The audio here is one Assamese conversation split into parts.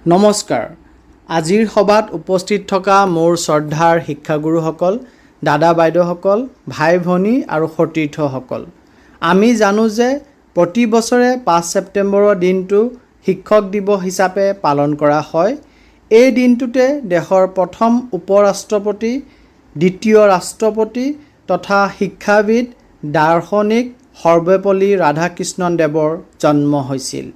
নমস্কাৰ। আজিৰ সভাত উপস্থিত থকা মোৰ শ্ৰদ্ধাৰ শিক্ষাগুৰুসকল, দাদা বাইদেউসকল, ভাই ভনী আৰু সতীৰ্থসকল, আমি জানো যে প্ৰতি বছৰে ৫ ছেপ্টেম্বৰৰ দিনটো শিক্ষক দিৱস হিচাপে পালন কৰা হয়। এই দিনটোতে দেশৰ প্ৰথম উপৰাষ্ট্ৰপতি, দ্বিতীয় ৰাষ্ট্ৰপতি তথা শিক্ষাবিদ, দাৰ্শনিক সৰ্বপল্লী ৰাধাকৃষ্ণন দেৱৰ জন্ম হৈছিল।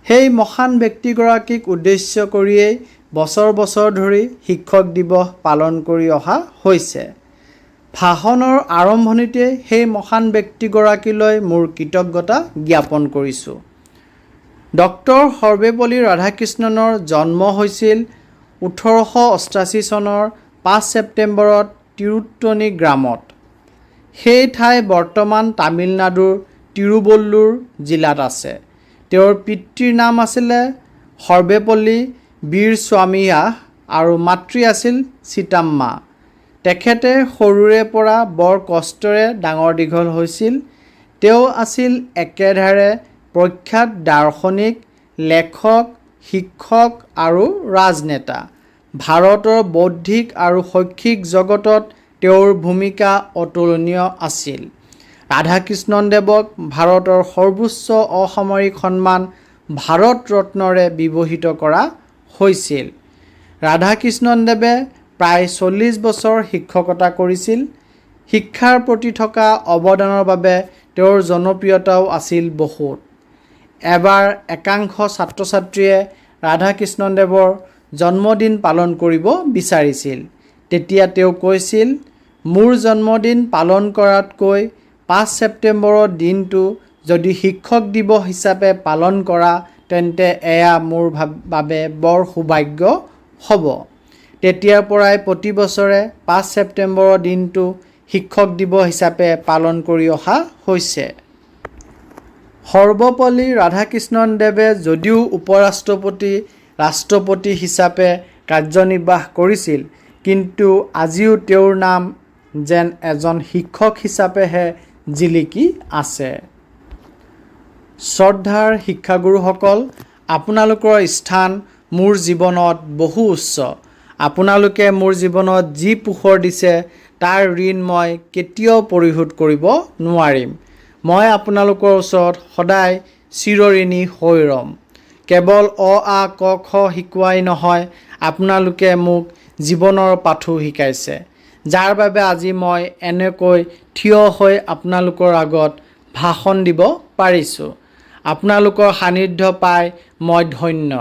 সেই মহান ব্যক্তিগৰাকীক উদ্দেশ্য কৰিয়েই বছৰ বছৰ ধৰি শিক্ষক দিৱস পালন কৰি অহা হৈছে। ভাষণৰ আৰম্ভণিতে সেই মহান ব্যক্তিগৰাকীলৈ মোৰ কৃতজ্ঞতা জ্ঞাপন কৰিছোঁ। ডক্টৰ সৰ্বপল্লী ৰাধাকৃষ্ণনৰ জন্ম হৈছিল 1888 চনৰ ৫ ছেপ্টেম্বৰত তিৰুত্তনী গ্ৰামত। সেই ঠাই বৰ্তমান তামিলনাডুৰ তিৰুবল্লুৰ জিলাত আছে। তেওঁৰ পিতৃৰ নাম আছিলে সৰ্বপল্লী বীৰস্বামীয়াহ আৰু মাতৃ আছিল চিতাম্মা। তেখেতে সৰুৰে পৰা বৰ কষ্টেৰে ডাঙৰ দীঘল হৈছিল। তেওঁ আছিল একেধাৰে প্ৰখ্যাত দাৰ্শনিক, লেখক, শিক্ষক আৰু ৰাজনেতা। ভাৰতৰ বৌদ্ধিক আৰু শৈক্ষিক জগতত তেওঁৰ ভূমিকা অতুলনীয় আছিল। ৰাধাকৃষ্ণন দেৱক ভাৰতৰ সৰ্বোচ্চ অসামৰিক সন্মান ভাৰত ৰত্নৰে বিভূষিত কৰা হৈছিল। ৰাধাকৃষ্ণন দেৱে প্ৰায় 40 বছৰ শিক্ষকতা কৰিছিল। শিক্ষাৰ প্ৰতি থকা অৱদানৰ বাবে তেওঁৰ জনপ্ৰিয়তাও আছিল বহুত। এবাৰ একাংশ ছাত্ৰ ছাত্ৰীয়ে ৰাধাকৃষ্ণন দেৱৰ জন্মদিন পালন কৰিব বিচাৰিছিল। তেতিয়া তেওঁ কৈছিল, মোৰ জন্মদিন পালন কৰাতকৈ ৫ ছেপ্টেম্বৰৰ দিনটো যদি শিক্ষক দিৱস হিচাপে পালন কৰা তেন্তে এয়া মোৰ বাবে বৰ সৌভাগ্য হ'ব। তেতিয়াৰ পৰাই প্ৰতি বছৰে ৫ ছেপ্টেম্বৰৰ দিনটো শিক্ষক দিৱস হিচাপে পালন কৰি অহা হৈছে। সৰ্বপল্লী ৰাধাকৃষ্ণন দেৱে যদিও উপৰাষ্ট্ৰপতি, ৰাষ্ট্ৰপতি হিচাপে কাৰ্যনিৰ্বাহ কৰিছিল, কিন্তু আজিও তেওঁৰ নাম যেন এজন শিক্ষক হিচাপেহে জিলিকি আছে। শ্ৰদ্ধাৰ শিক্ষাগুৰুসকল, আপোনালোকৰ স্থান মোৰ জীৱনত বহু উচ্চ। আপোনালোকে মোৰ জীৱনত যি পোহৰ দিছে তাৰ ঋণ মই কেতিয়াও পৰিশোধ কৰিব নোৱাৰিম। মই আপোনালোকৰ ওচৰত সদায় চিৰঋণী হৈ ৰ'ম। কেৱল অ, আ, ক, খ শিকোৱাই নহয়, আপোনালোকে মোক জীৱনৰ পাঠো শিকাইছে, যাৰ বাবে আজি মই এনেকৈ থিয় হৈ আপোনালোকৰ আগত ভাষণ দিব পাৰিছোঁ। আপোনালোকৰ সান্নিধ্য পাই মই ধন্য।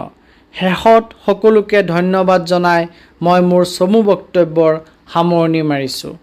শেষত সকলোকে ধন্যবাদ জনাই মই মোৰ চমু বক্তব্যৰ সামৰণি মাৰিছোঁ।